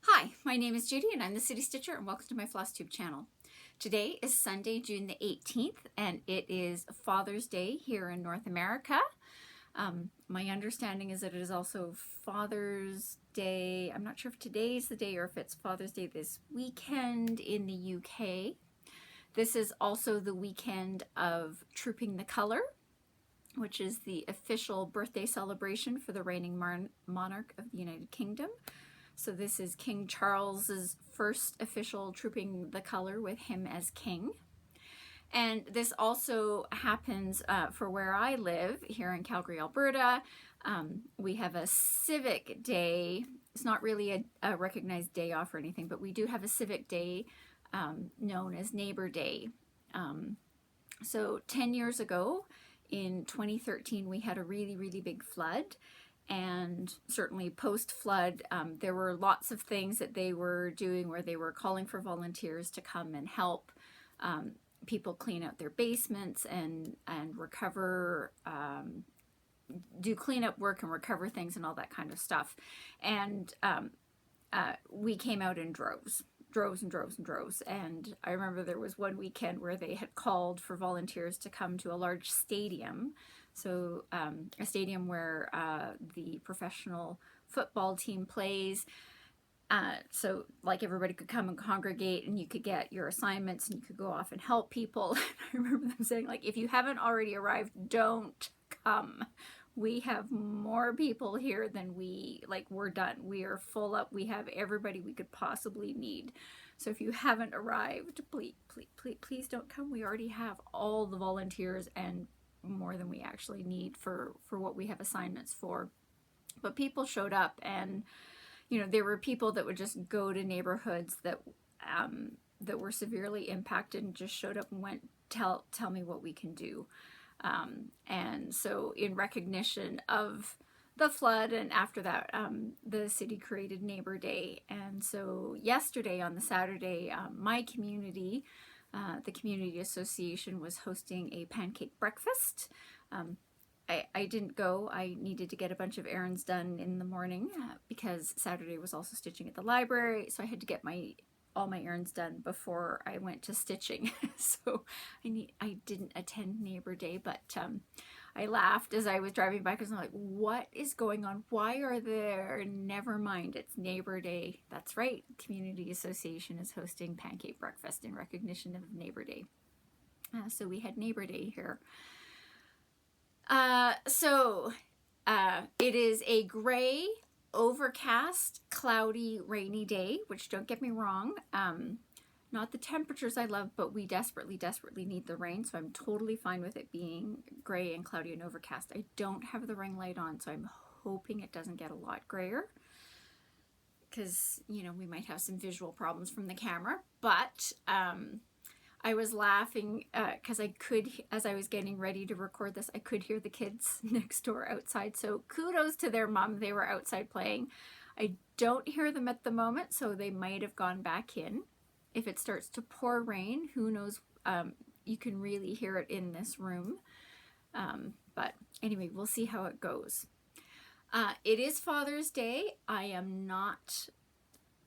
Hi, my name is Judy and I'm the City Stitcher, and welcome to my Flosstube channel. Today is Sunday, June the 18th, and it is Father's Day here in North America. My understanding is that it is also Father's Day. I'm not sure if today's the day or if it's Father's Day this weekend in the UK. This is also the weekend of Trooping the Colour, which is the official birthday celebration for the reigning monarch of the United Kingdom. So this is King Charles's first official Trooping the Colour with him as king. And this also happens for where I live here in Calgary, Alberta. We have a civic day. It's not really a recognized day off or anything, but we do have a civic day known as Neighbor Day. So 10 years ago, in 2013, we had a really big flood. And certainly post-flood, there were lots of things that they were doing where they were calling for volunteers to come and help people clean out their basements and recover, do cleanup work and recover things and all that kind of stuff. And we came out in droves. And I remember there was one weekend where they had called for volunteers to come to a large stadium. So a stadium where the professional football team plays. So like everybody could come and congregate and you could get your assignments and you could go off and help people. I remember them saying, like, if you haven't already arrived, don't come. We have more people here than we're done. We are full up. We have everybody we could possibly need. So if you haven't arrived, please don't come. We already have all the volunteers and more than we actually need for what we have assignments for. But people showed up, and you know, there were people that would just go to neighborhoods that were severely impacted and just showed up and went, tell me what we can do. And so in recognition of the flood, and after that, the city created Neighbor Day. And so yesterday, on the Saturday, my community, the community association, was hosting a pancake breakfast. I didn't go. I needed to get a bunch of errands done in the morning because Saturday was also stitching at the library, so I had to get all my errands done before I went to stitching. So I didn't attend Neighbor Day, but I laughed as I was driving by because I'm like, what is going on? Why are there? Never mind, it's Neighbor Day. That's right. Community Association is hosting pancake breakfast in recognition of Neighbor Day. So we had Neighbor Day here. It is a gray, overcast, cloudy, rainy day, which, don't get me wrong, not the temperatures I love, but we desperately need the rain, so I'm totally fine with it being gray and cloudy and overcast. I don't have the ring light on, so I'm hoping it doesn't get a lot grayer, because, you know, we might have some visual problems from the camera. But I was laughing because as I was getting ready to record this, I could hear the kids next door outside. So kudos to their mom. They were outside playing. I don't hear them at the moment, so they might have gone back in. If it starts to pour rain, who knows? You can really hear it in this room. But anyway, we'll see how it goes. It is Father's Day. I am not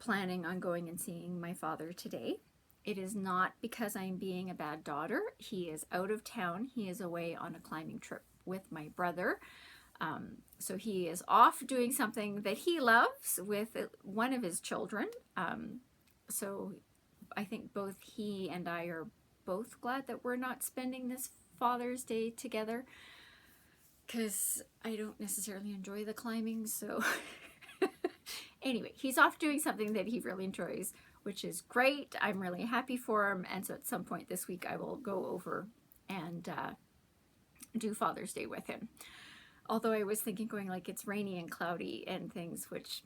planning on going and seeing my father today. It is not because I'm being a bad daughter. He is out of town. He is away on a climbing trip with my brother. So he is off doing something that he loves with one of his children. So I think both he and I are both glad that we're not spending this Father's Day together, because I don't necessarily enjoy the climbing. So anyway, he's off doing something that he really enjoys, which is great. I'm really happy for him. And so at some point this week, I will go over and do Father's Day with him. Although I was thinking going, like, it's rainy and cloudy and things, which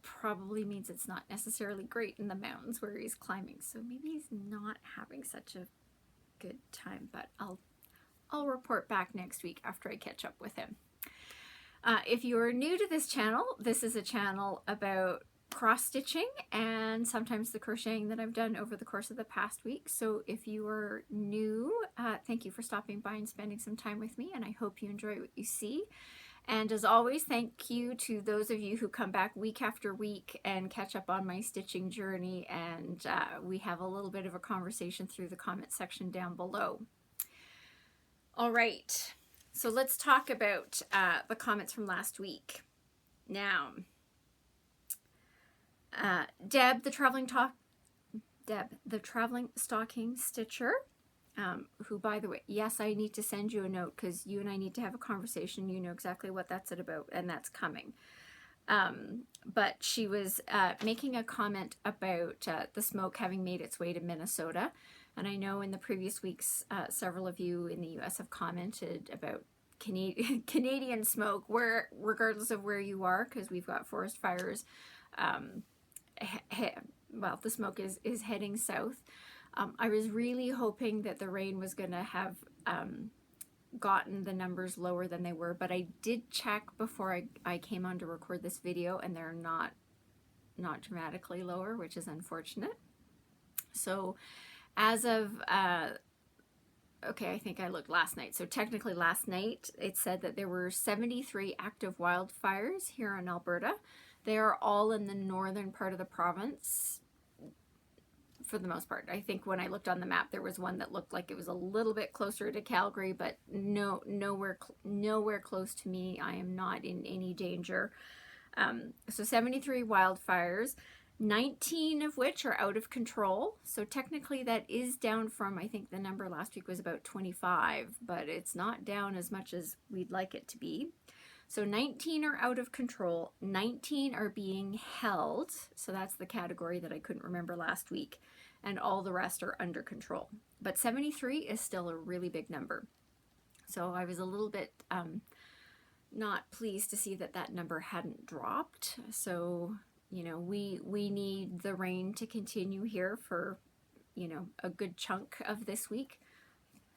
probably means it's not necessarily great in the mountains where he's climbing. So maybe he's not having such a good time, but I'll report back next week after I catch up with him. If you are new to this channel, this is a channel about cross stitching and sometimes the crocheting that I've done over the course of the past week. So if you are new, thank you for stopping by and spending some time with me, and I hope you enjoy what you see. And as always, thank you to those of you who come back week after week and catch up on my stitching journey, and we have a little bit of a conversation through the comment section down below. All right, so let's talk about the comments from last week. Now, Deb, the traveling stocking stitcher, who, by the way, yes, I need to send you a note because you and I need to have a conversation. You know exactly what that's about, and that's coming. But she was making a comment about the smoke having made its way to Minnesota. And I know in the previous weeks, several of you in the U.S. have commented about Canadian smoke, where, regardless of where you are, because we've got forest fires. Well, the smoke is heading south. I was really hoping that the rain was going to have gotten the numbers lower than they were, but I did check before I came on to record this video, and they're not dramatically lower, which is unfortunate. So as of, okay, I think I looked last night. So technically last night it said that there were 73 active wildfires here in Alberta. They are all in the northern part of the province. For the most part. I think when I looked on the map, there was one that looked like it was a little bit closer to Calgary, but nowhere close to me. I am not in any danger. So 73 wildfires, 19 of which are out of control. So technically that is down from, I think the number last week was about 25, but it's not down as much as we'd like it to be. So 19 are out of control, 19 are being held, so that's the category that I couldn't remember last week, and all the rest are under control. But 73 is still a really big number. So I was a little bit not pleased to see that that number hadn't dropped. So, you know, we need the rain to continue here for, you know, a good chunk of this week.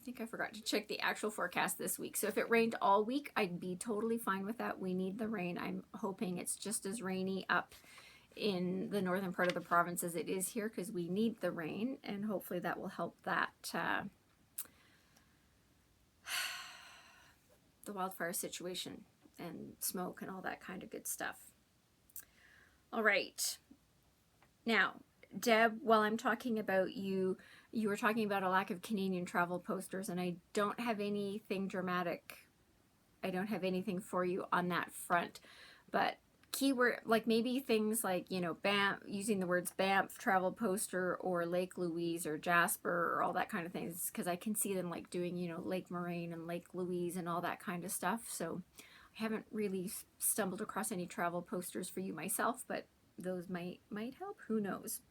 I think I forgot to check the actual forecast this week. So if it rained all week, I'd be totally fine with that. We need the rain. I'm hoping it's just as rainy up in the northern part of the province as it is here, because we need the rain, and hopefully that will help that the wildfire situation and smoke and all that kind of good stuff. All right. Now, Deb, while I'm talking about you were talking about a lack of Canadian travel posters, and I don't have anything dramatic. I don't have anything for you on that front, but keyword, like maybe things like, you know, Banff, using the words Banff travel poster or Lake Louise or Jasper or all that kind of things, because I can see them like doing, you know, Lake Moraine and Lake Louise and all that kind of stuff. So I haven't really stumbled across any travel posters for you myself, but those might help. Who knows?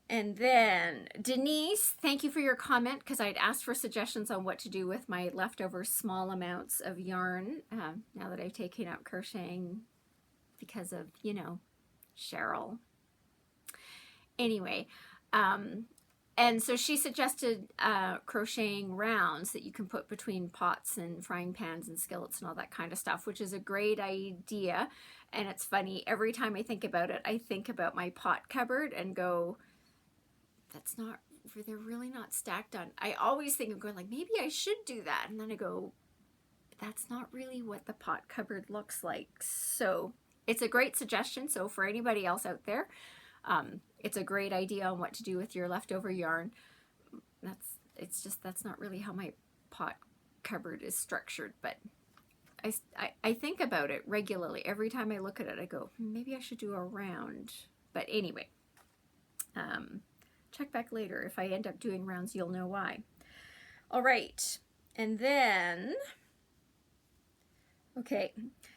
And then Denise, thank you for your comment, because I'd asked for suggestions on what to do with my leftover small amounts of yarn now that I've taken up crocheting because of, you know, Cheryl. Anyway, and so she suggested crocheting rounds that you can put between pots and frying pans and skillets and all that kind of stuff, which is a great idea. And it's funny, every time I think about it, I think about my pot cupboard and go, they're really not stacked on. I always think of going like, maybe I should do that. And then I go, that's not really what the pot cupboard looks like. So it's a great suggestion. So for anybody else out there, it's a great idea on what to do with your leftover yarn. That's not really how my pot cupboard is structured, but I think about it regularly. Every time I look at it, I go, maybe I should do a round. But anyway, check back later. If I end up doing rounds, you'll know why. All right. And then, okay,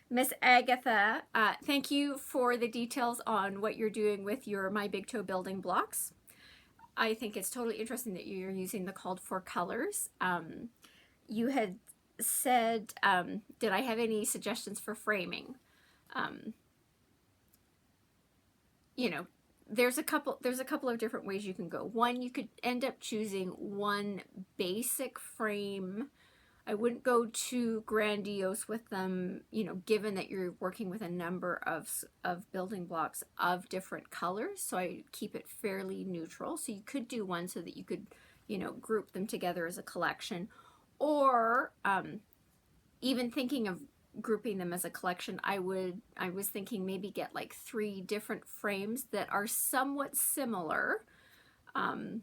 Miss Agatha, thank you for the details on what you're doing with your My Big Toe building blocks. I think it's totally interesting that you're using the called for colors. You had said, did I have any suggestions for framing? You know, there's a couple of different ways you can go. One, you could end up choosing one basic frame. I wouldn't go too grandiose with them, you know, given that you're working with a number of building blocks of different colors. So I keep it fairly neutral. So you could do one so that you could, you know, group them together as a collection. or even thinking of grouping them as a collection, I was thinking maybe get like 3 different frames that are somewhat similar, and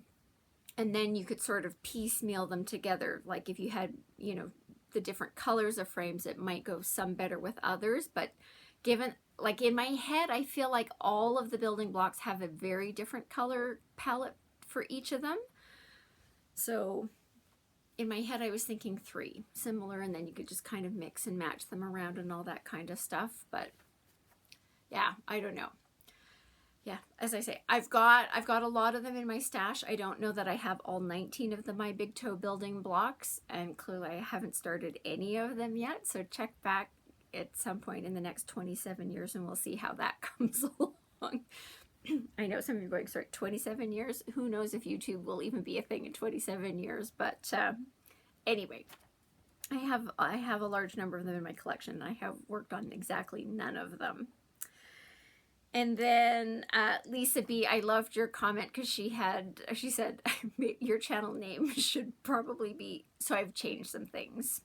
then you could sort of piecemeal them together. Like if you had, you know, the different colors of frames, it might go some better with others, but given, like in my head, I feel like all of the building blocks have a very different color palette for each of them. So in my head, I was thinking 3 similar, and then you could just kind of mix and match them around and all that kind of stuff. But yeah, I don't know. Yeah, as I say, I've got a lot of them in my stash. I don't know that I have all 19 of the My Big Toe building blocks, and clearly I haven't started any of them yet. So check back at some point in the next 27 years and we'll see how that comes along. I know some of you are going, sorry, 27 years? Who knows if YouTube will even be a thing in 27 years, but anyway, I have a large number of them in my collection. I have worked on exactly none of them. And then Lisa B, I loved your comment because she said, your channel name should probably be, so I've changed some things,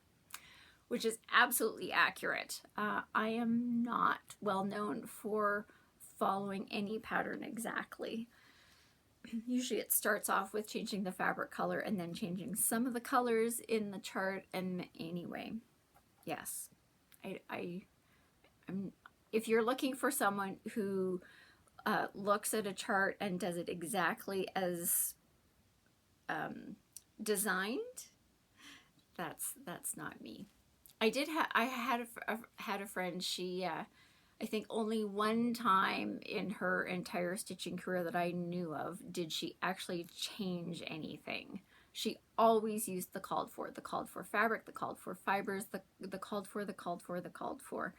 which is absolutely accurate. I am not well known for following any pattern exactly. Usually it starts off with changing the fabric color and then changing some of the colors in the chart. And anyway, yes, I'm, if you're looking for someone who looks at a chart and does it exactly as designed, that's not me. I had a friend, she I think only one time in her entire stitching career that I knew of did she actually change anything. She always used the called for fabric, the called for fibers, the called for.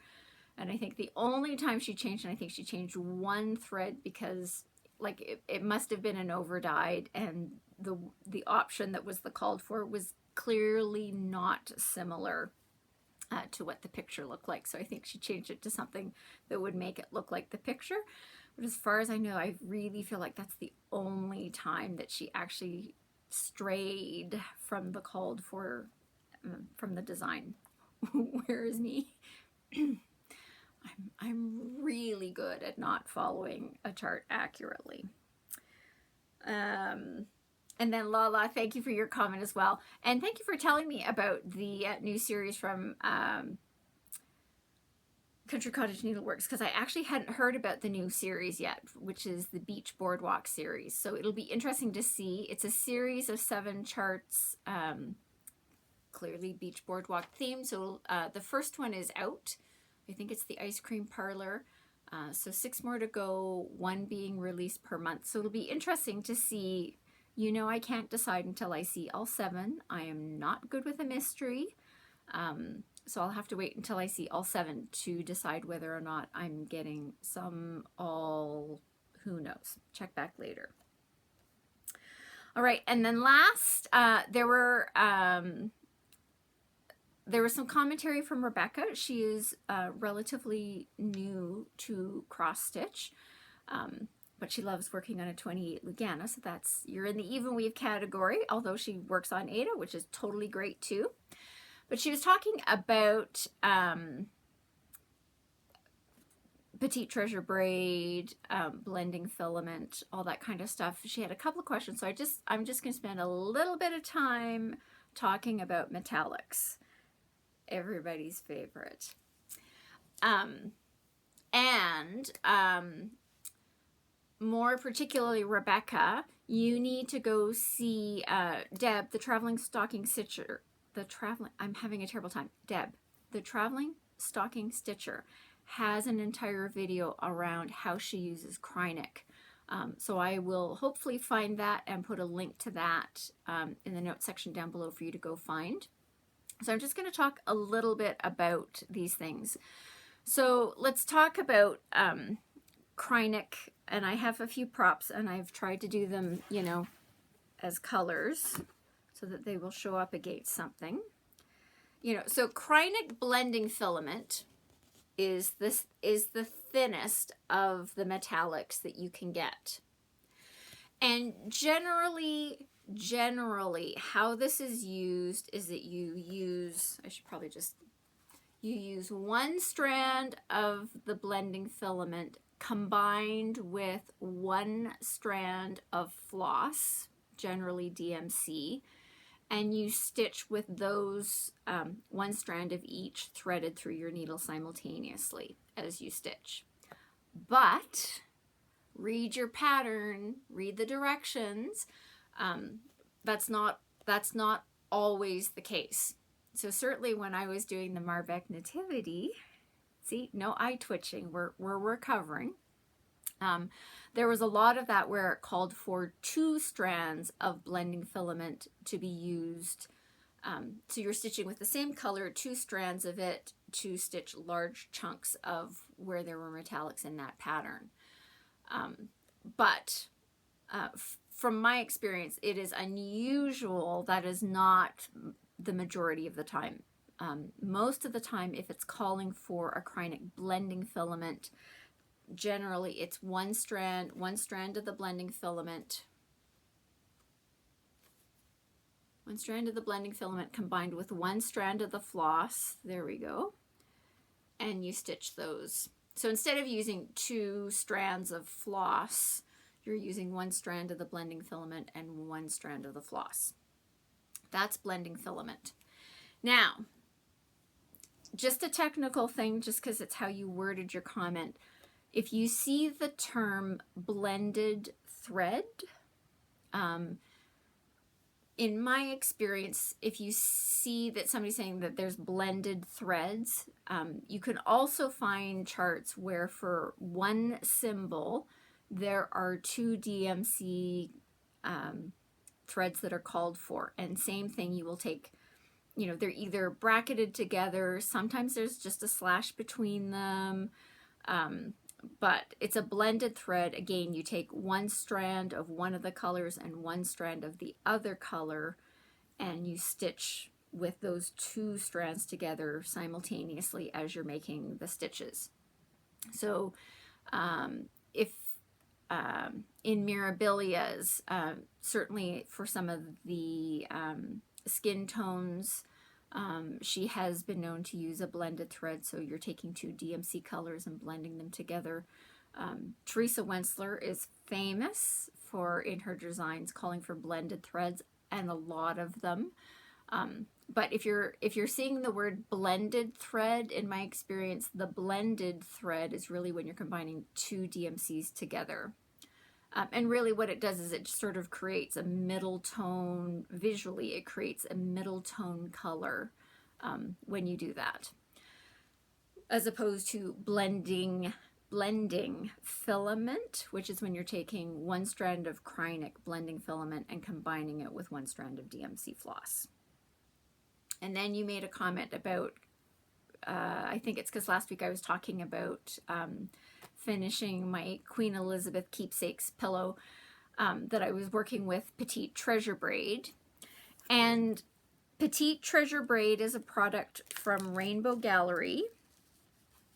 And I think the only time she changed, and I think she changed one thread because like it must have been an overdyed, and the option that was the called for was clearly not similar to what the picture looked like. So I think she changed it to something that would make it look like the picture. But as far as I know, I really feel like that's the only time that she actually strayed from the called for, from the design. Whereas me, I'm really good at not following a chart accurately. And then Lala, thank you for your comment as well. And thank you for telling me about the new series from Country Cottage Needleworks, because I actually hadn't heard about the new series yet, which is the Beach Boardwalk series. So it'll be interesting to see. It's a series of 7 charts, clearly Beach Boardwalk themed. So the first one is out. I think it's the Ice Cream Parlor. So 6 more to go, 1 being released per month. So it'll be interesting to see. You know, I can't decide until I see all 7. I am not good with a mystery. So I'll have to wait until I see all 7 to decide whether or not I'm getting some, all, who knows. Check back later. All right, and then last, there was some commentary from Rebecca. She is relatively new to cross stitch. But she loves working on a 28 Lugana, so that's, you're in the even weave category, although she works on Ada, which is totally great too. But she was talking about petite treasure braid, blending filament, all that kind of stuff. She had a couple of questions, so I'm just going to spend a little bit of time talking about metallics, everybody's favorite. More particularly Rebecca, you need to go see Deb, the traveling stocking stitcher. I'm having a terrible time. Deb, the traveling stocking stitcher, has an entire video around how she uses Krynic. So I will hopefully find that and put a link to that in the notes section down below for you to go find. So I'm just going to talk a little bit about these things. So let's talk about Krynic, and I have a few props, and I've tried to do them, you know, as colors so that they will show up against something. You know, so Krynic blending filament is the thinnest of the metallics that you can get. And generally generally how this is used is that you use, I should probably just, you use one strand of the blending filament combined with one strand of floss, generally DMC, and you stitch with those one strand of each threaded through your needle simultaneously as you stitch. But read your pattern, read the directions. That's not always the case. So certainly when I was doing the Marbeck Nativity, see, no eye twitching, we're recovering. There was a lot of that where it called for 2 strands of blending filament to be used. So you're stitching with the same color, 2 strands of it to stitch large chunks of where there were metallics in that pattern. But from my experience, it is unusual. That is not the majority of the time. Most of the time, if it's calling for a Kreinik blending filament, generally it's one strand of the blending filament, combined with one strand of the floss. There we go. And you stitch those. So instead of using 2 strands of floss, you're using one strand of the blending filament and one strand of the floss. That's blending filament. Now, just a technical thing, just because it's how you worded your comment. If you see the term blended thread, in my experience, if you see that somebody's saying that there's blended threads, you can also find charts where for one symbol, there are 2 DMC threads that are called for. And same thing, you will take, you know, they're either bracketed together, sometimes there's just a slash between them, but it's a blended thread. Again, you take one strand of one of the colors and one strand of the other color, and you stitch with those 2 strands together simultaneously as you're making the stitches. So if in Mirabilia's, certainly for some of the skin tones, she has been known to use a blended thread, so you're taking 2 DMC colors and blending them together. Teresa Wentzler is famous for, in her designs, calling for blended threads, and a lot of them. But if you're seeing the word blended thread, in my experience, the blended thread is really when you're combining 2 DMCs together. And really what it does is it sort of creates a middle tone, visually it creates a middle tone color when you do that. As opposed to blending filament, which is when you're taking one strand of Kreinik blending filament and combining it with one strand of DMC floss. And then you made a comment about, I think it's because last week I was talking about finishing my Queen Elizabeth Keepsakes pillow that I was working with Petite Treasure Braid. And Petite Treasure Braid is a product from Rainbow Gallery,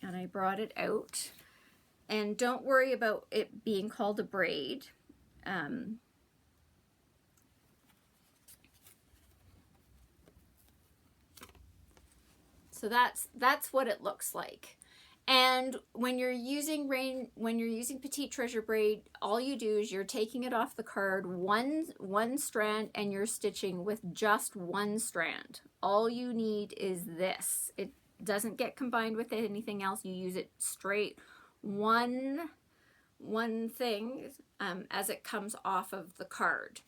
and I brought it out. And don't worry about it being called a braid. So that's what it looks like. And when you're using Petite Treasure Braid, all you do is you're taking it off the card one strand, and you're stitching with just one strand. All you need is this. It doesn't get combined with anything else. You use it straight one thing as it comes off of the card.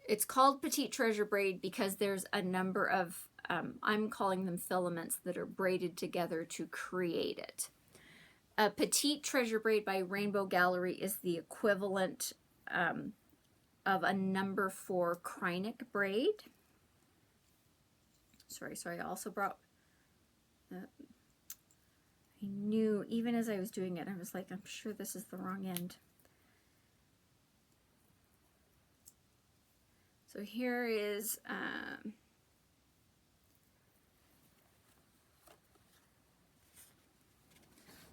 It's called Petite Treasure Braid because there's a number of I'm calling them filaments that are braided together to create it. A Petite Treasure Braid by Rainbow Gallery is the equivalent of a number 4 Kreinik braid. Sorry, I also brought, I knew, even as I was doing it, I was like, I'm sure this is the wrong end. So here is,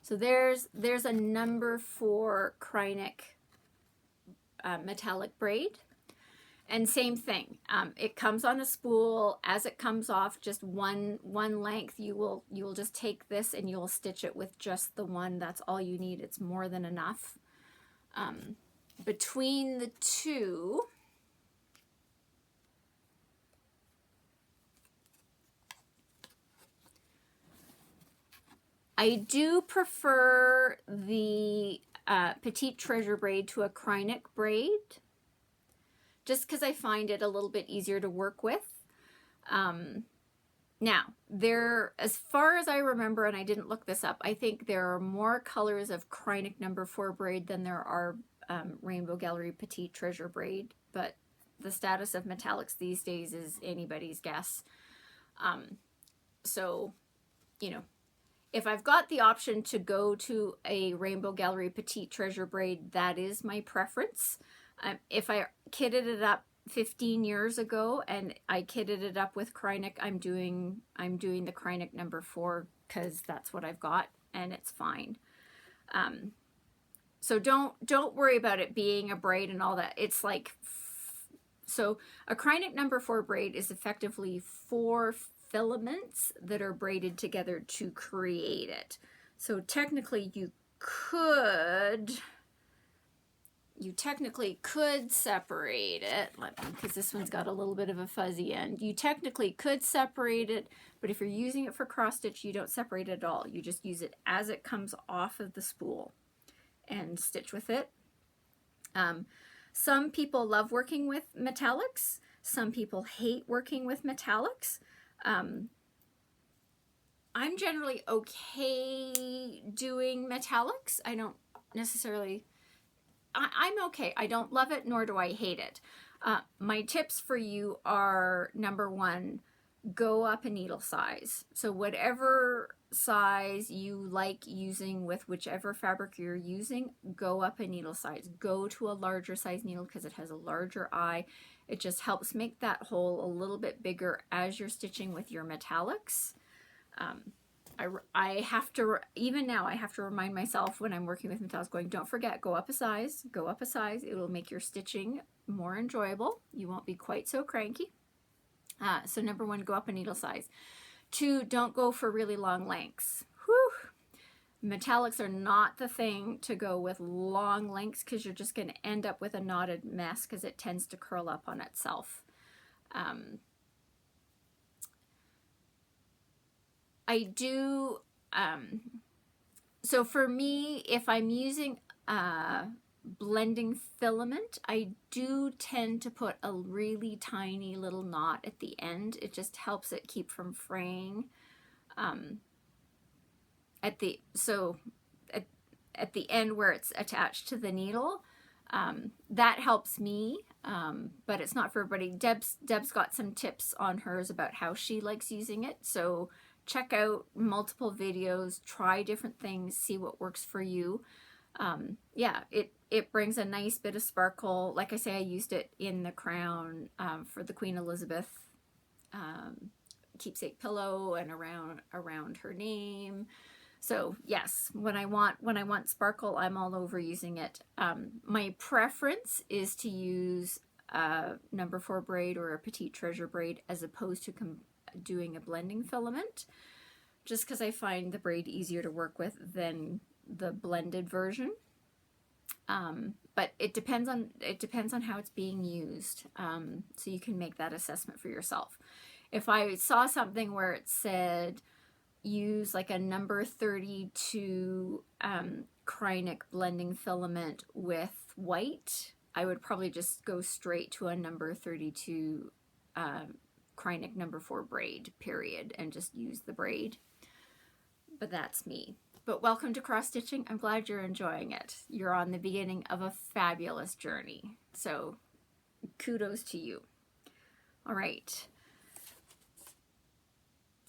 so there's a number 4 Kreinik metallic braid. And same thing, it comes on a spool. As it comes off, just one length, you will just take this and you'll stitch it with just the one. That's all you need. It's more than enough. Between the two, I do prefer the Petite Treasure braid to a Krynic braid, just because I find it a little bit easier to work with. Now, as far as I remember, and I didn't look this up, I think there are more colors of Krynic No. 4 braid than there are Rainbow Gallery Petite Treasure braid, but the status of metallics these days is anybody's guess. So, you know, if I've got the option to go to a Rainbow Gallery Petite Treasure braid, that is my preference. If I kitted it up 15 years ago and I kitted it up with Krynic, I'm doing the Krynic No. 4 because that's what I've got and it's fine. So don't worry about it being a braid and all that. It's like, so a Krynic No. 4 braid is effectively 4 filaments that are braided together to create it. So technically you technically could separate it, because this one's got a little bit of a fuzzy end. You technically could separate it, but if you're using it for cross stitch, you don't separate it at all. You just use it as it comes off of the spool and stitch with it. Some people love working with metallics. Some people hate working with metallics. I'm generally okay doing metallics. I don't necessarily... I'm okay. I don't love it, nor do I hate it. My tips for you are, number 1, go up a needle size. So whatever size you like using with whichever fabric you're using, go up a needle size. Go to a larger size needle because it has a larger eye. It just helps make that hole a little bit bigger as you're stitching with your metallics. I have to, even now, I have to remind myself when I'm working with metallics, going, don't forget, go up a size, go up a size. It will make your stitching more enjoyable. You won't be quite so cranky. So number 1, go up a needle size. 2, don't go for really long lengths. Whew. Metallics are not the thing to go with long lengths because you're just going to end up with a knotted mess because it tends to curl up on itself. I do, so for me, if I'm using blending filament, I do tend to put a really tiny little knot at the end. It just helps it keep from fraying. At the end where it's attached to the needle, that helps me, but it's not for everybody. Deb's got some tips on hers about how she likes using it, so check out multiple videos, try different things, see what works for you. Yeah, it brings a nice bit of sparkle. Like I say, I used it in the crown for the Queen Elizabeth keepsake pillow and around her name. So yes, when I want sparkle, I'm all over using it. My preference is to use a No. 4 braid or a Petite Treasure braid as opposed to doing a blending filament, just because I find the braid easier to work with than the blended version. But it depends on how it's being used, so you can make that assessment for yourself. If I saw something where it said use like a No. 32 Krynic blending filament with white, I would probably just go straight to a No. 32 Krynic No. 4 braid, period, and just use the braid. But that's me. But welcome to cross stitching. I'm glad you're enjoying it. You're on the beginning of a fabulous journey. So kudos to you. All right.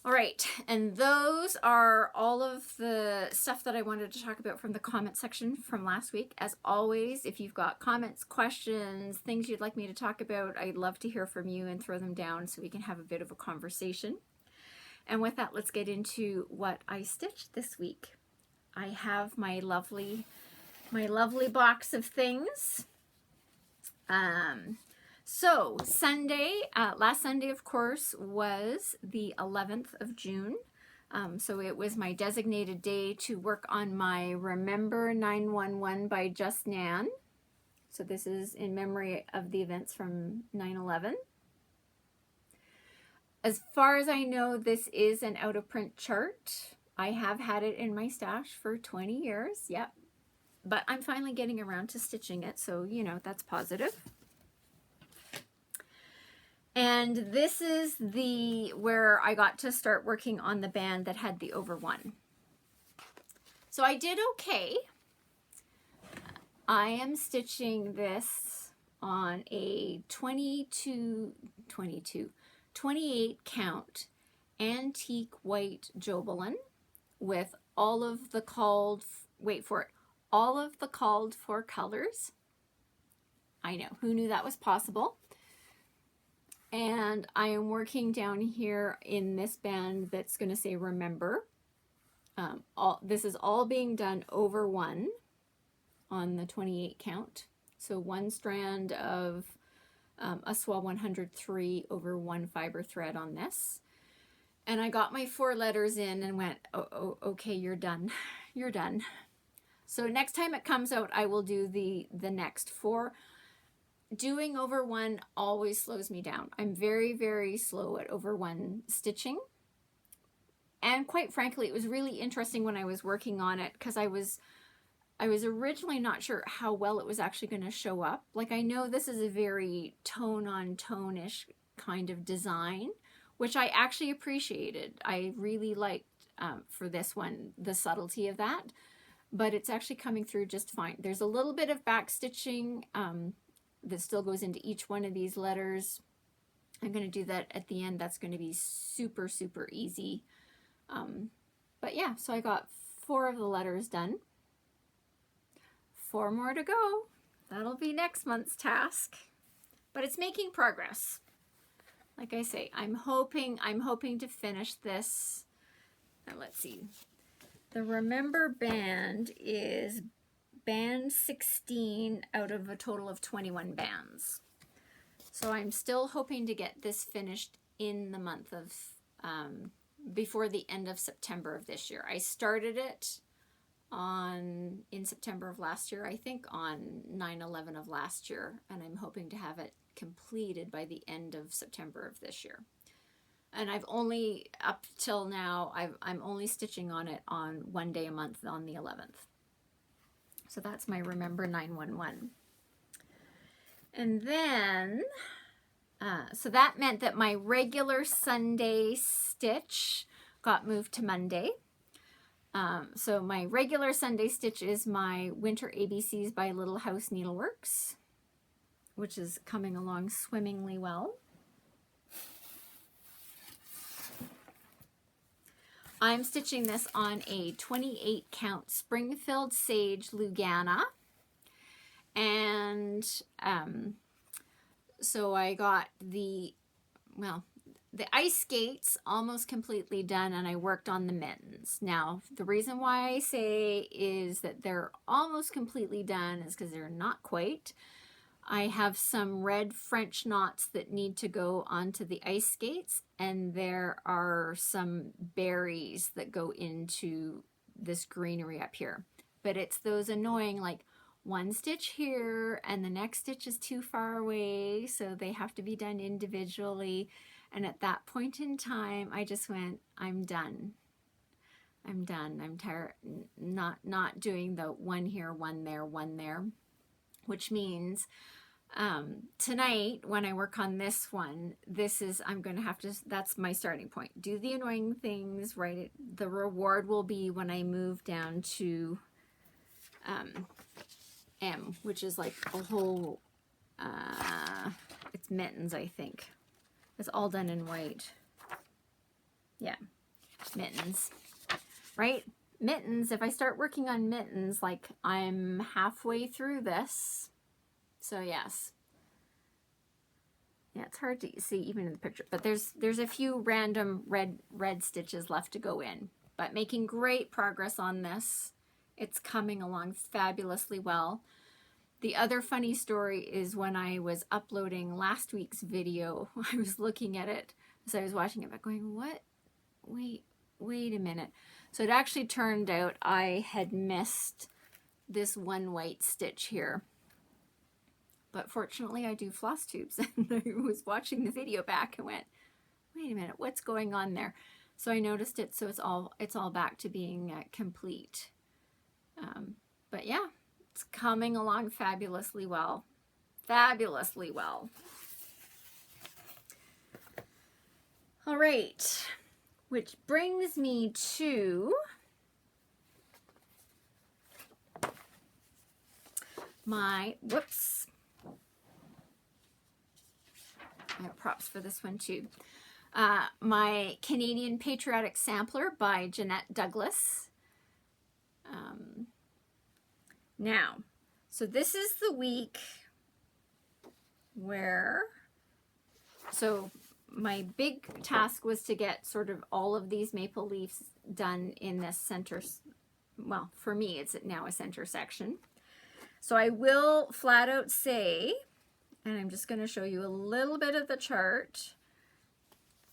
All right, and those are all of the stuff that I wanted to talk about from the comment section from last week. As always, if you've got comments, questions, things you'd like me to talk about, I'd love to hear from you and throw them down so we can have a bit of a conversation. And with that, let's get into what I stitched this week. I have my lovely box of things. So Sunday, last Sunday, of course, was the 11th of June. So it was my designated day to work on my Remember 911 by Just Nan. So this is in memory of the events from 9/11. As far as I know, this is an out-of-print chart. I have had it in my stash for 20 years, yep. But I'm finally getting around to stitching it, so, you know, that's positive. And this is where I got to start working on the band that had the over one. So I did okay. I am stitching this on a 28 count Antique White Jobelan with all of the called, wait for it, all of the called for colors. I know, who knew that was possible? And I am working down here in this band that's going to say remember. This is all being done over one on the 28 count. So one strand of a swell 103 over one fiber thread on this. And I got my 4 letters in and went, oh, okay, you're done. You're done. So next time it comes out, I will do the next 4. Doing over one always slows me down. I'm very, very slow at over one stitching. And quite frankly, it was really interesting when I was working on it because I was originally not sure how well it was actually going to show up. Like, I know this is a very tone-on-tone-ish kind of design, which I actually appreciated. I really liked, for this one, the subtlety of that. But it's actually coming through just fine. There's a little bit of back stitching that still goes into each one of these letters. I'm going to do that at the end. That's going to be super, super easy. But yeah, so I got 4 of the letters done. 4 more to go. That'll be next month's task. But it's making progress. Like I say, I'm hoping to finish this. Now let's see. The Remember band is band 16 out of a total of 21 bands. So I'm still hoping to get this finished in the month of, before the end of September of this year. I started it in September of last year, I think on 9/11 of last year, and I'm hoping to have it completed by the end of September of this year. And I've only, up till now, I'm only stitching on it on 1 day a month on the 11th. So that's my Remember 911. And then, so that meant that my regular Sunday stitch got moved to Monday. So my regular Sunday stitch is my Winter ABCs by Little House Needleworks, which is coming along swimmingly well. I'm stitching this on a 28 count Springfield Sage Lugana. And so I got the ice skates almost completely done, and I worked on the mittens. Now, the reason why I say is that they're almost completely done is because they're not quite. I have some red French knots that need to go onto the ice skates, and there are some berries that go into this greenery up here. But it's those annoying, like, one stitch here and the next stitch is too far away, so they have to be done individually. And at that point in time, I just went, I'm done. I'm done. I'm tired, not doing the one here, one there, which means tonight when I work on this one, I'm going to have to, that's my starting point. Do the annoying things, write it. The reward will be when I move down to M, which is like a whole, it's mittens, I think. It's all done in white. Yeah, mittens, right? Mittens, if I start working on mittens, like I'm halfway through this. So yes. Yeah, it's hard to see even in the picture, but there's a few random red stitches left to go in, but making great progress on this. It's coming along fabulously well. The other funny story is when I was uploading last week's video, I was looking at it as I was watching it, but going, what? Wait a minute. So it actually turned out I had missed this one white stitch here. But fortunately I do floss tubes, and I was watching the video back and went, wait a minute, what's going on there? So I noticed it, so it's all back to being complete. But yeah, it's coming along fabulously well. Fabulously well. All right, which brings me to my, whoops, I have props for this one too. My Canadian Patriotic Sampler by Jeannette Douglas. Now, so this is the week where, so my big task was to get sort of all of these maple leaves done in this center, well, for me, it's now a center section. So I will flat out say, and I'm just going to show you a little bit of the chart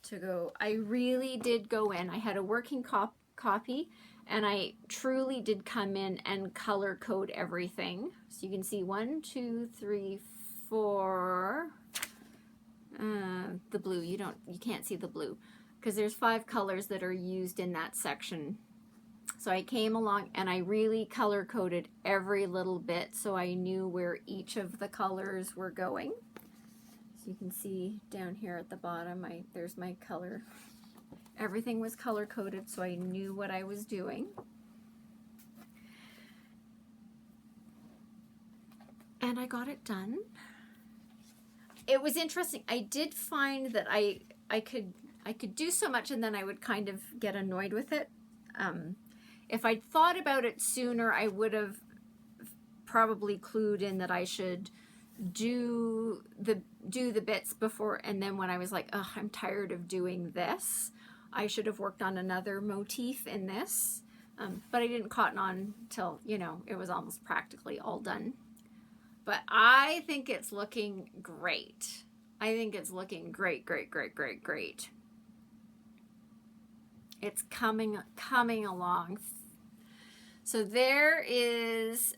to go, I really did go in. I had a working copy, and I truly did come in and color code everything. So you can see 1, 2, 3, 4, the blue, you can't see the blue because there's 5 colors that are used in that section. So I came along and I really color coded every little bit so I knew where each of the colors were going. So you can see down here at the bottom, there's my color. Everything was color coded so I knew what I was doing. And I got it done. It was interesting. I did find that I could do so much and then I would kind of get annoyed with it. If I'd thought about it sooner, I would have probably clued in that I should do the bits before, and then when I was like, oh, I'm tired of doing this, I should have worked on another motif in this. But I didn't cotton on till, you know, it was almost practically all done. But I think it's looking great. I think it's looking great, great, great, great, great. It's coming along. So there is,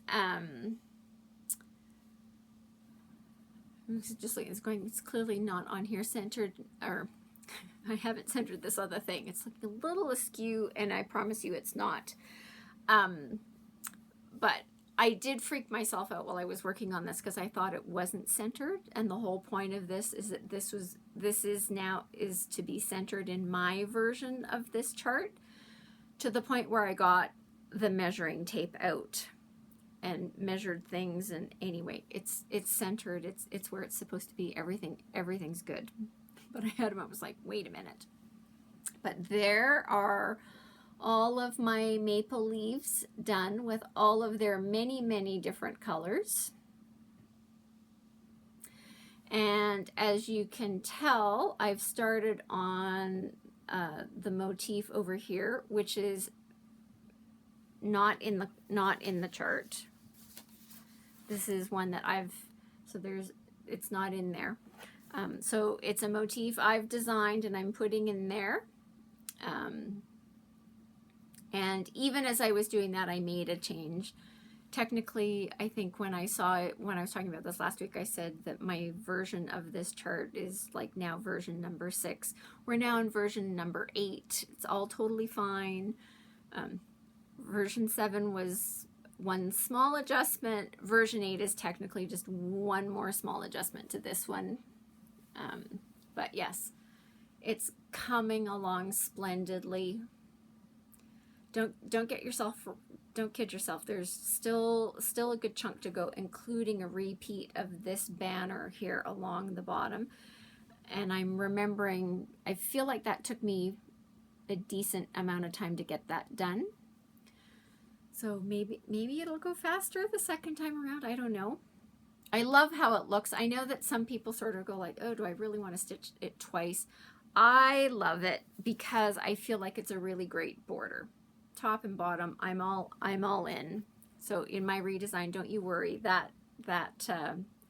just like it's clearly not on here centered, or I haven't centered this other thing. It's like a little askew, and I promise you it's not. But I did freak myself out while I was working on this because I thought it wasn't centered, and the whole point of this is that this is to be centered in my version of this chart, to the point where I got the measuring tape out and measured things, and anyway, it's centered, it's where it's supposed to be. Everything's good. But I had him, I was like, wait a minute. But there are all of my maple leaves done with all of their many different colors. And as you can tell, I've started on the motif over here, which is not in the chart. This is one that it's not in there. So it's a motif I've designed and I'm putting in there. And even as I was doing that, I made a change. Technically, I think when I saw it, when I was talking about this last week, I said that my version of this chart is like now version number 6. We're now in version number 8. It's all totally fine. Version 7 was one small adjustment. Version 8 is technically just one more small adjustment to this one. But yes, it's coming along splendidly. Don't kid yourself. There's still a good chunk to go, including a repeat of this banner here along the bottom. And I'm remembering, I feel like that took me a decent amount of time to get that done. So maybe it'll go faster the second time around. I don't know. I love how it looks. I know that some people sort of go like, oh, do I really want to stitch it twice? I love it because I feel like it's a really great border. Top and bottom, I'm all in. So in my redesign, don't you worry, that that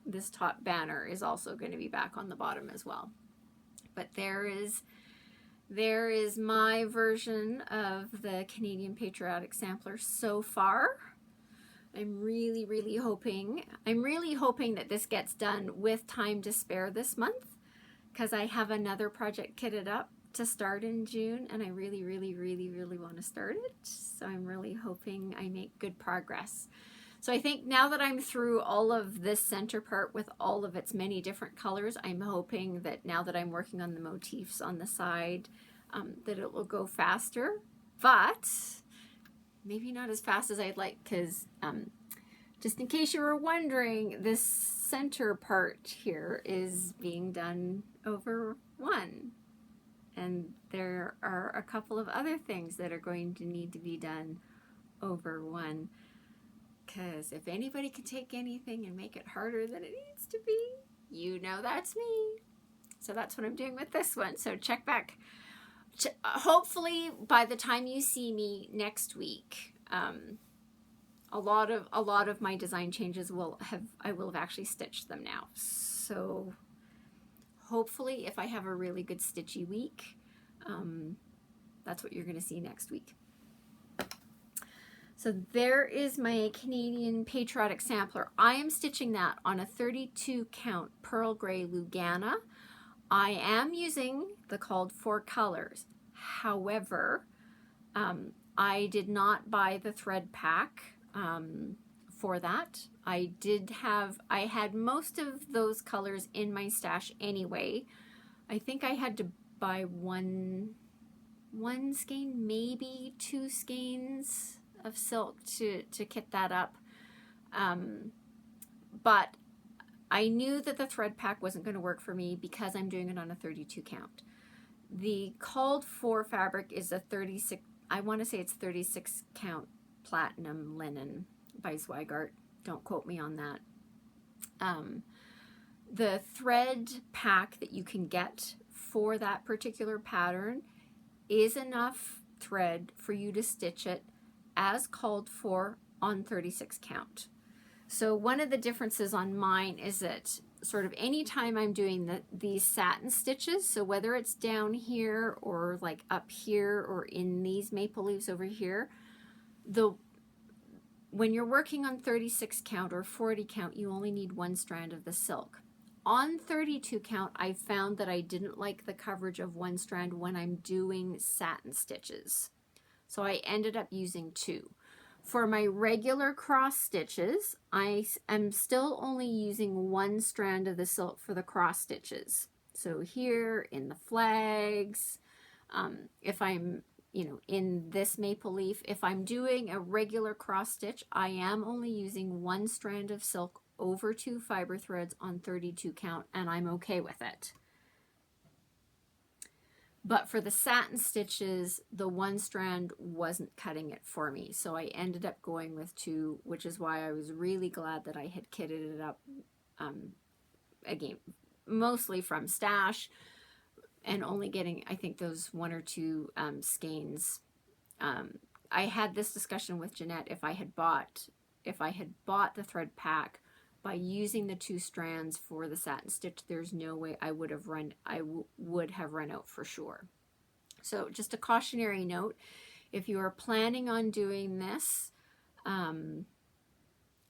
this top banner is also going to be back on the bottom as well. But there is my version of the Canadian Patriotic Sampler so far. I'm really hoping that this gets done with time to spare this month, because I have another project kitted up to start in June, and I really want to start it. So I'm really hoping I make good progress. So I think now that I'm through all of this center part with all of its many different colors, I'm hoping that now that I'm working on the motifs on the side, that it will go faster, but maybe not as fast as I'd like, because just in case you were wondering, this center part here is being done over one. And there are a couple of other things that are going to need to be done over one. Because if anybody can take anything and make it harder than it needs to be, you know that's me. So that's what I'm doing with this one. So check back. Hopefully by the time you see me next week, a lot of my design changes I will have actually stitched them now. So hopefully if I have a really good stitchy week, that's what you're going to see next week. So there is my Canadian Patriotic Sampler. I am stitching that on a 32 count Pearl Grey Lugana. I am using the called for colors. However, I did not buy the thread pack for that. I had most of those colors in my stash anyway. I think I had to buy one skein, maybe 2 skeins of silk to kit that up. But I knew that the thread pack wasn't going to work for me because I'm doing it on a 32 count. The called for fabric is a 36, I want to say it's 36 count platinum linen by Zweigart. Don't quote me on that. The thread pack that you can get for that particular pattern is enough thread for you to stitch it as called for on 36 count. So one of the differences on mine is that sort of anytime I'm doing these satin stitches, so whether it's down here or like up here or in these maple leaves over here, when you're working on 36 count or 40 count, you only need 1 strand of the silk. On 32 count, I found that I didn't like the coverage of 1 strand when I'm doing satin stitches. So I ended up using 2. For my regular cross stitches, I am still only using 1 strand of the silk for the cross stitches. So here in the flags, if I'm, in this maple leaf, if I'm doing a regular cross stitch, I am only using 1 strand of silk over 2 fiber threads on 32 count, and I'm okay with it. But for the satin stitches, the 1 strand wasn't cutting it for me. So I ended up going with 2, which is why I was really glad that I had kitted it up, again, mostly from Stash, and only getting, I think, those 1 or 2 skeins. I had this discussion with Jeannette. If I had bought the thread pack by using the 2 strands for the satin stitch, there's no way I would have run out for sure. So just a cautionary note, if you are planning on doing this,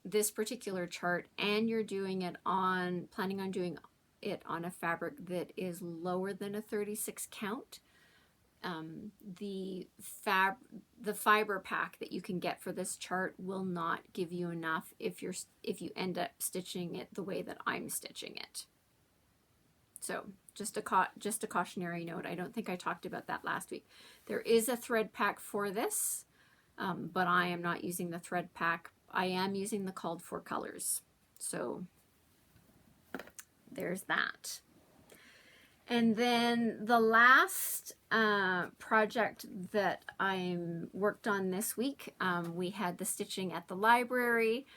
this particular chart, and you're planning on doing it on a fabric that is lower than a 36 count, the fiber pack that you can get for this chart will not give you enough if you end up stitching it the way that I'm stitching it. So just a cautionary note. I don't think I talked about that last week. There is a thread pack for this, but I am not using the thread pack. I am using the called for colors. So there's that. And then the last project that I worked on this week, we had the stitching at the library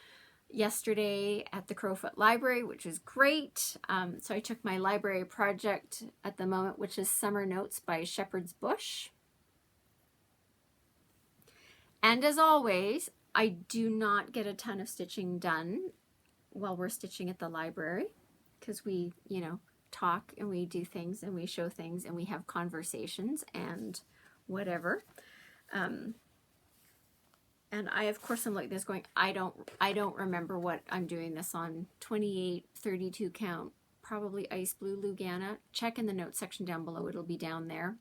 yesterday at the Crowfoot Library, which was great. So I took my library project at the moment, which is Summer Notes by Shepherd's Bush. And as always, I do not get a ton of stitching done while we're stitching at the library, because we, you know, talk and we do things and we show things and we have conversations and whatever. And I, of course, I'm like this going, I don't remember what I'm doing this on. 28, 32 count, probably Ice Blue Lugana. Check in the notes section down below. It'll be down there.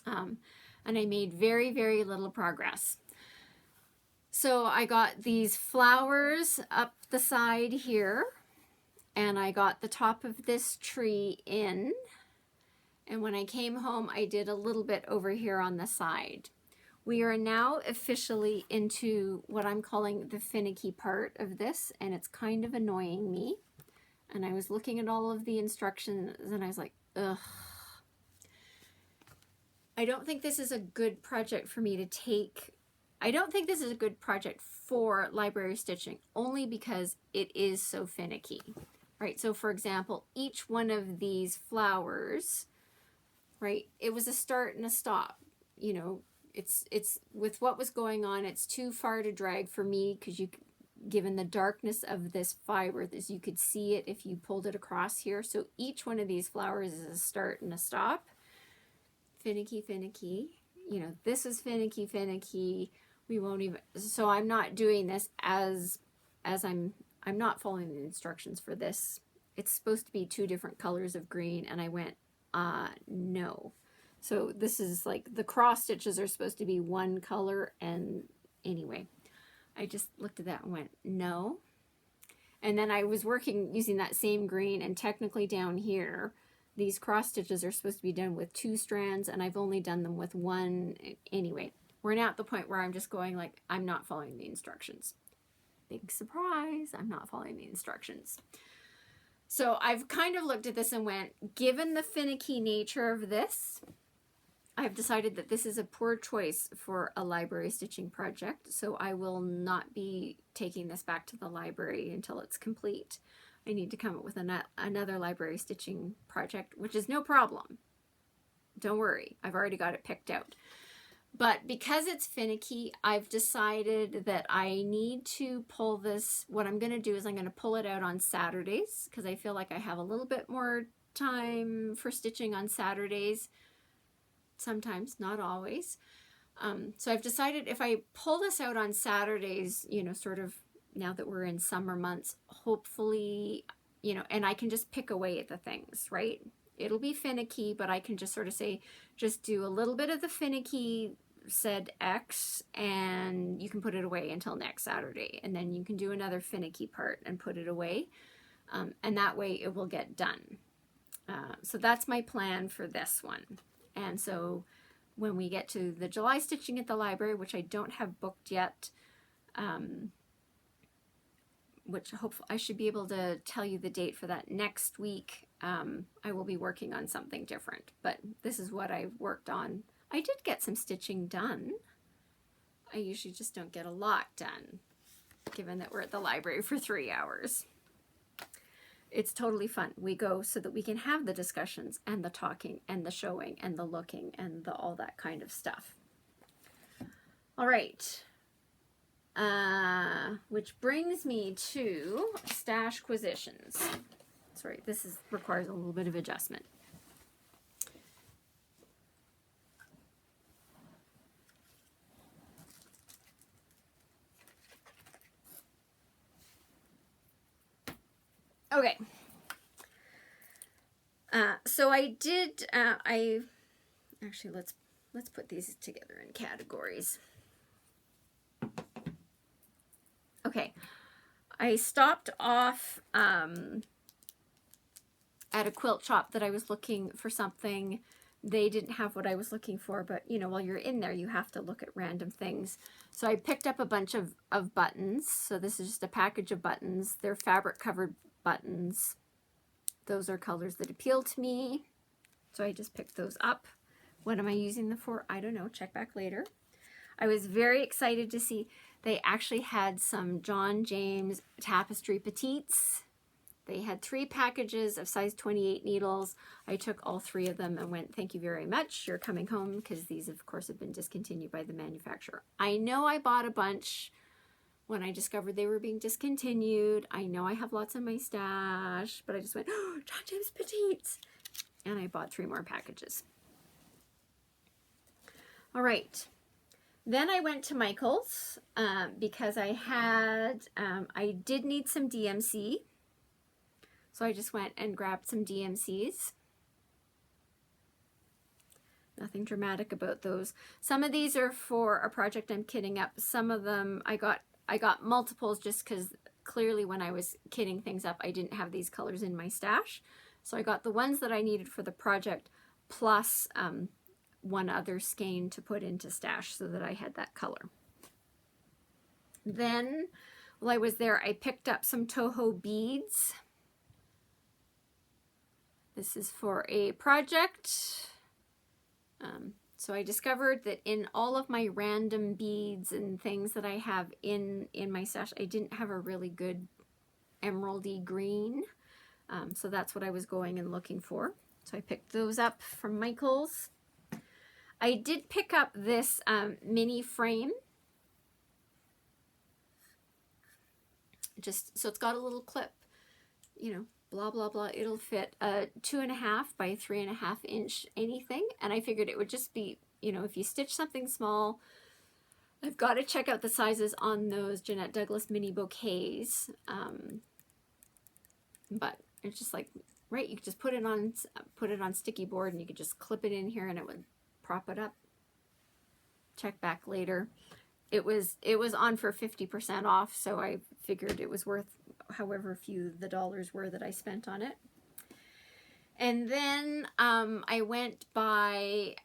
And I made very, very little progress. So I got these flowers up the side here, and I got the top of this tree in. And when I came home, I did a little bit over here on the side. We are now officially into what I'm calling the finicky part of this, and it's kind of annoying me. And I was looking at all of the instructions, and I was like, ugh. I don't think this is a good project for me to take. I don't think this is a good project for library stitching, only because it is so finicky, right? So for example, each one of these flowers, right, it was a start and a stop. You know, it's with what was going on, it's too far to drag for me, because given the darkness of this fiber, you could see it if you pulled it across here. So each one of these flowers is a start and a stop. Finicky, finicky. You know, this is finicky, finicky. We won't even, so I'm not doing this as I'm not following the instructions for this. It's supposed to be 2 different colors of green, and I went, no. So this is like, the cross stitches are supposed to be 1 color, and anyway, I just looked at that and went, no. And then I was working using that same green, and technically down here, these cross stitches are supposed to be done with 2 strands, and I've only done them with 1. Anyway, we're now at the point where I'm just going like, I'm not following the instructions. Big surprise, I'm not following the instructions. So I've kind of looked at this and went, given the finicky nature of this, I've decided that this is a poor choice for a library stitching project, so I will not be taking this back to the library until it's complete. I need to come up with another library stitching project, which is no problem. Don't worry, I've already got it picked out. But because it's finicky, I've decided that I need to pull this. What I'm going to do is I'm going to pull it out on Saturdays, because I feel like I have a little bit more time for stitching on Saturdays. Sometimes, not always. So I've decided if I pull this out on Saturdays, you know, sort of now that we're in summer months, hopefully, you know, and I can just pick away at the things, right? It'll be finicky, but I can just sort of say, just do a little bit of the finicky, said X, and you can put it away until next Saturday. And then you can do another finicky part and put it away. And that way it will get done. So that's my plan for this one. And so when we get to the July stitching at the library, which I don't have booked yet, which hopefully I should be able to tell you the date for that next week, I will be working on something different. But this is what I've worked on. I did get some stitching done. I usually just don't get a lot done, given that we're at the library for 3 hours. It's totally fun. We go so that we can have the discussions and the talking and the showing and the looking and the all that kind of stuff. All right. Which brings me to Stashquisitions. Sorry, this requires a little bit of adjustment. Okay. So I did, actually, let's put these together in categories. Okay. I stopped off at a quilt shop that I was looking for something. They didn't have what I was looking for, but you know, while you're in there, you have to look at random things. So I picked up a bunch of buttons. So this is just a package of buttons. They're fabric covered buttons. Those are colors that appeal to me. So I just picked those up. What am I using them for? I don't know. Check back later. I was very excited to see they actually had some John James Tapestry Petites. They had 3 packages of size 28 needles. I took all 3 of them and went, thank you very much. You're coming home, because these, of course, have been discontinued by the manufacturer. I know I bought a bunch when I discovered they were being discontinued. I know I have lots in my stash, but I just went, oh, John James Petites. And I bought 3 more packages. All right. Then I went to Michael's because I did need some DMC. So I just went and grabbed some DMCs. Nothing dramatic about those. Some of these are for a project I'm kitting up. Some of them I got multiples just because clearly when I was kitting things up, I didn't have these colors in my stash. So I got the ones that I needed for the project plus one other skein to put into stash so that I had that color. Then while I was there, I picked up some Toho beads. This is for a project. So I discovered that in all of my random beads and things that I have in my stash, I didn't have a really good emeraldy green. So that's what I was going and looking for. So I picked those up from Michael's. I did pick up this mini frame. Just so it's got a little clip, you know, blah, blah, blah. It'll fit a 2.5 by 3.5 inch anything. And I figured it would just be, you know, if you stitch something small, I've got to check out the sizes on those Jeannette Douglas mini bouquets. But it's just like, right, you could just put it on sticky board and you could just clip it in here and it would prop it up. Check back later. It was on for 50% off, so I figured it was worth however few the dollars were that I spent on it. And then I went by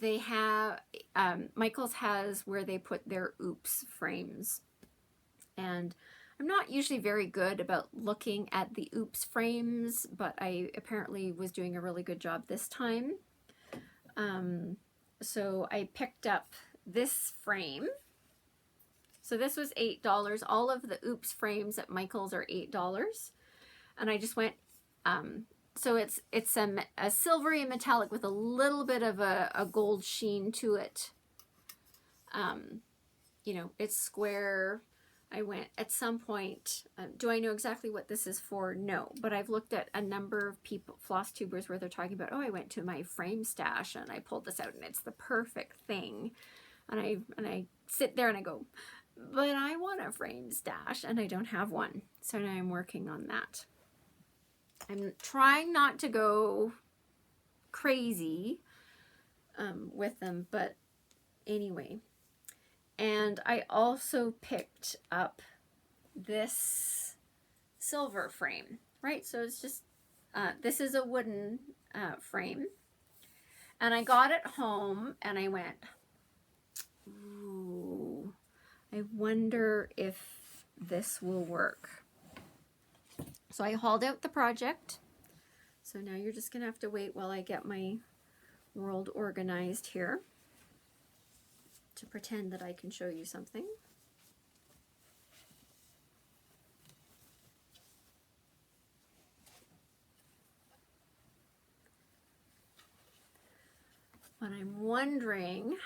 they have Michael's has where they put their oops frames, and I'm not usually very good about looking at the oops frames, but I apparently was doing a really good job this time. So I picked up this frame. So this was $8. All of the oops frames at Michael's are $8. And I just went, so it's a silvery metallic with a little bit of a gold sheen to it. You know, it's square. I went at some point, do I know exactly what this is for? No, but I've looked at a number of people, floss tubers, where they're talking about, oh, I went to my frame stash and I pulled this out and it's the perfect thing. And I sit there and I go, but I want a frame stash and I don't have one. So now I'm working on that. I'm trying not to go crazy with them, but anyway. And I also picked up this silver frame, right? So it's just, this is a wooden frame. And I got it home and I went, ooh, I wonder if this will work. So I hauled out the project. So now you're just gonna have to wait while I get my world organized here to pretend that I can show you something. But I'm wondering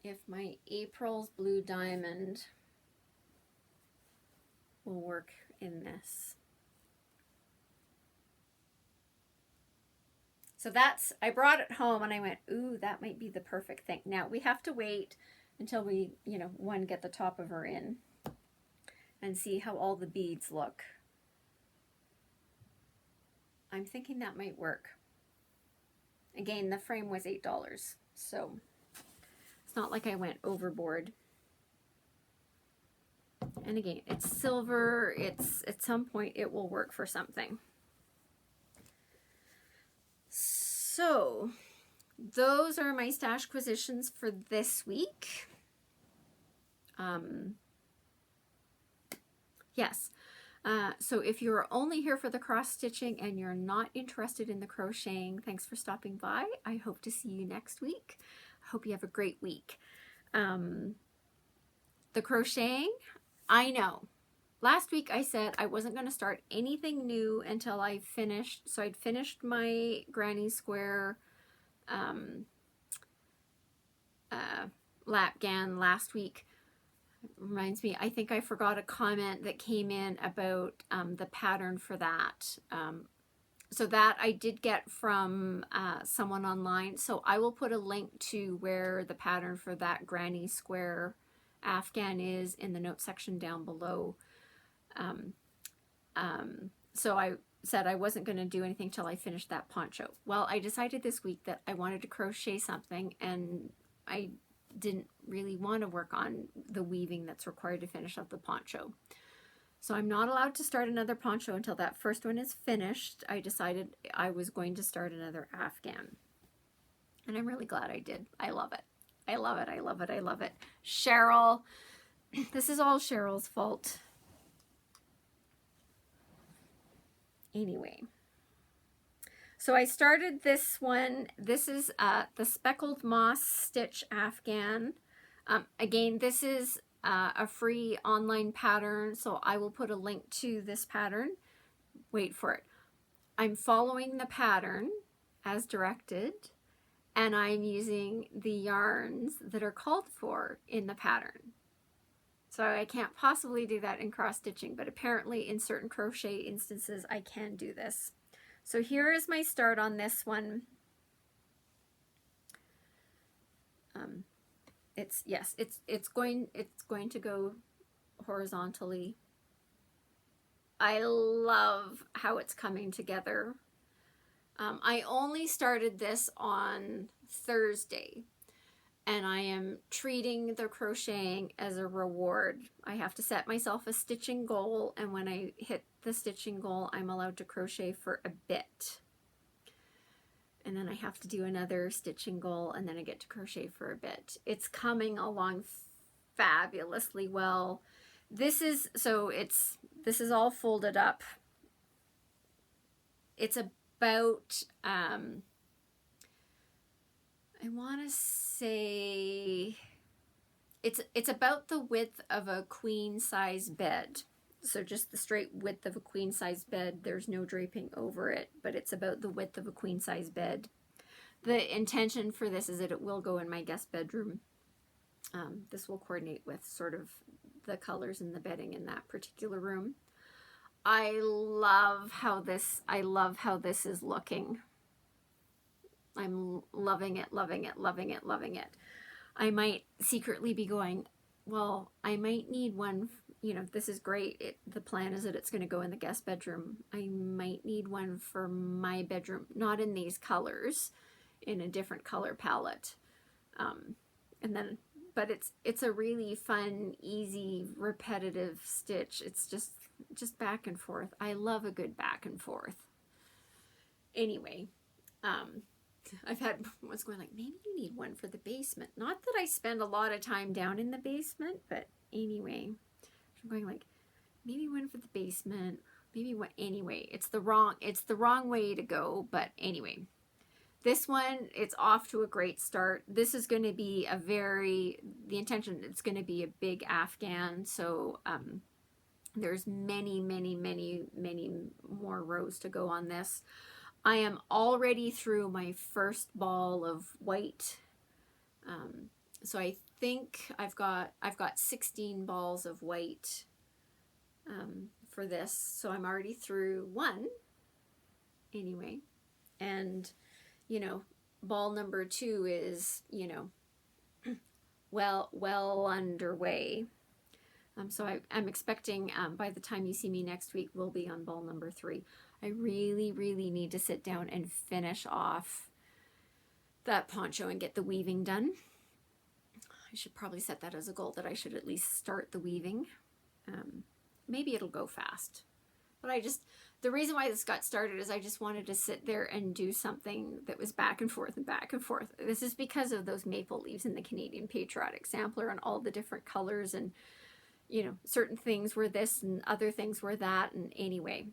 if my April's Blue Diamond will work in this. So that's, I brought it home and I went, ooh, that might be the perfect thing. Now we have to wait until we, you know, get the top of her in and see how all the beads look. I'm thinking that might work. Again, the frame was $8, so it's not like I went overboard. And again, it's silver. It's at some point it will work for something. So those are my Stashquisitions for this week. Yes. So if you're only here for the cross stitching and you're not interested in the crocheting, thanks for stopping by. I hope to see you next week. I hope you have a great week. The crocheting, I know. Last week I said I wasn't going to start anything new until I finished. So I'd finished my granny square Lapgan last week. Reminds me, I think I forgot a comment that came in about the pattern for that. So that I did get from someone online. So I will put a link to where the pattern for that granny square Afghan is in the note section down below. So I said I wasn't going to do anything till I finished that poncho. Well, I decided this week that I wanted to crochet something, and I didn't really want to work on the weaving that's required to finish up the poncho. So I'm not allowed to start another poncho until that first one is finished. I decided I was going to start another Afghan. And I'm really glad I did. I love it. I love it. I love it. I love it. Cheryl. This is all Cheryl's fault. Anyway. So I started this one. This is the Speckled Moss Stitch Afghan. Again, this is a free online pattern, so I will put a link to this pattern. Wait for it. I'm following the pattern as directed, and I'm using the yarns that are called for in the pattern. So I can't possibly do that in cross stitching, but apparently in certain crochet instances I can do this. So here is my start on this one. It's going to go horizontally. I love how it's coming together. I only started this on Thursday, and I am treating the crocheting as a reward. I have to set myself a stitching goal, and when I hit the stitching goal, I'm allowed to crochet for a bit. And then I have to do another stitching goal, and then I get to crochet for a bit. It's coming along fabulously well. This is all folded up. It's about I want to say it's about the width of a queen size bed. So just the straight width of a queen size bed. There's no draping over it, but it's about the width of a queen size bed. The intention for this is that it will go in my guest bedroom. This will coordinate with sort of the colors and the bedding in that particular room. I love how this is looking. I'm loving it, loving it, loving it, loving it. I might secretly be going, well, I might need one, you know, this is great. The plan is that it's going to go in the guest bedroom. I might need one for my bedroom, not in these colors, in a different color palette. But it's a really fun, easy, repetitive stitch. It's just back and forth. I love a good back and forth. Anyway, I've had ones going like, maybe you need one for the basement. Not that I spend a lot of time down in the basement, but anyway, I'm going like, maybe one for the basement, maybe one. Anyway, it's the wrong way to go, but anyway. This one, it's off to a great start. This is going to be the intention, it's going to be a big Afghan. So there's many, many, many, many more rows to go on this. I am already through my first ball of white. So I think I've got 16 balls of white for this. So I'm already through one anyway. And you know, ball number 2 is, you know, well underway. So I'm expecting by the time you see me next week, we'll be on ball number 3. I really, really need to sit down and finish off that poncho and get the weaving done. I should probably set that as a goal, that I should at least start the weaving. Maybe it'll go fast. But the reason why this got started is I just wanted to sit there and do something that was back and forth and back and forth. This is because of those maple leaves in the Canadian Patriotic Sampler and all the different colors, and, you know, certain things were this and other things were that. And anyway,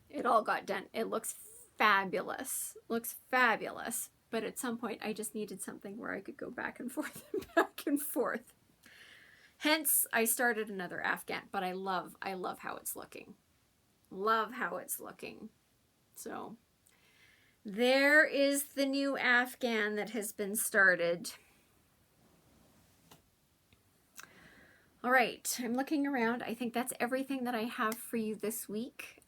it all got done. It looks fabulous. Looks fabulous. But at some point, I just needed something where I could go back and forth and back and forth. Hence, I started another Afghan, but I love how it's looking. Love how it's looking. So There is the new Afghan that has been started. All right, I'm looking around. I think that's everything that I have for you this week.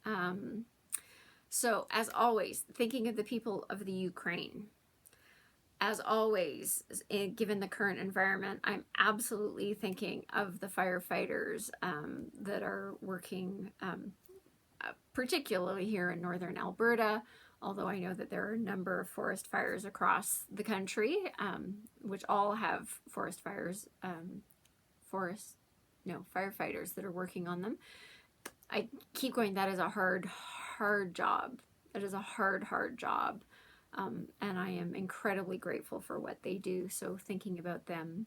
So as always, thinking of the people of the Ukraine. As always, given the current environment, I'm absolutely thinking of the firefighters that are working, particularly here in northern Alberta, although I know that there are a number of forest fires across the country, which all have firefighters that are working on them. I keep going, that is a hard job. That is a hard job. And I am incredibly grateful for what they do. So thinking about them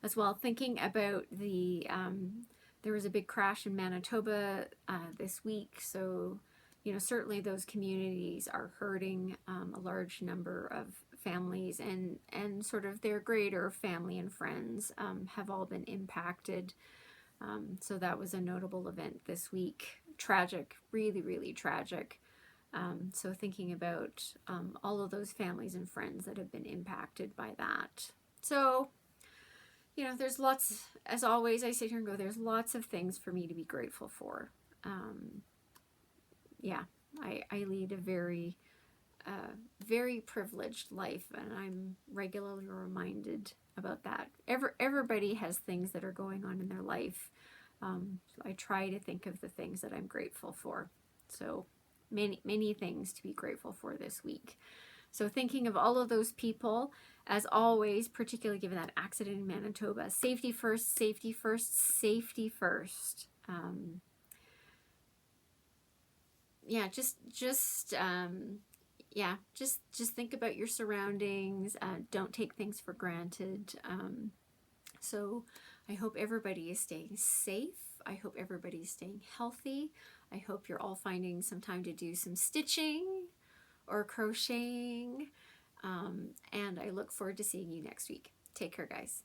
as well, thinking about there was a big crash in Manitoba this week. So, you know, certainly those communities are hurting. A large number of families and sort of their greater family and friends have all been impacted. So that was a notable event this week. Tragic, really, really tragic. So thinking about all of those families and friends that have been impacted by that. So, you know, there's lots, as always, I sit here and go, there's lots of things for me to be grateful for. Yeah, I lead a very, very privileged life, and I'm regularly reminded about that. Everybody has things that are going on in their life. I try to think of the things that I'm grateful for. So many things to be grateful for this week. So thinking of all of those people, as always, particularly given that accident in Manitoba, safety first, safety first, safety first. Yeah, just think about your surroundings. Don't take things for granted. So I hope everybody is staying safe. I hope everybody is staying healthy. I hope you're all finding some time to do some stitching or crocheting. And I look forward to seeing you next week. Take care, guys.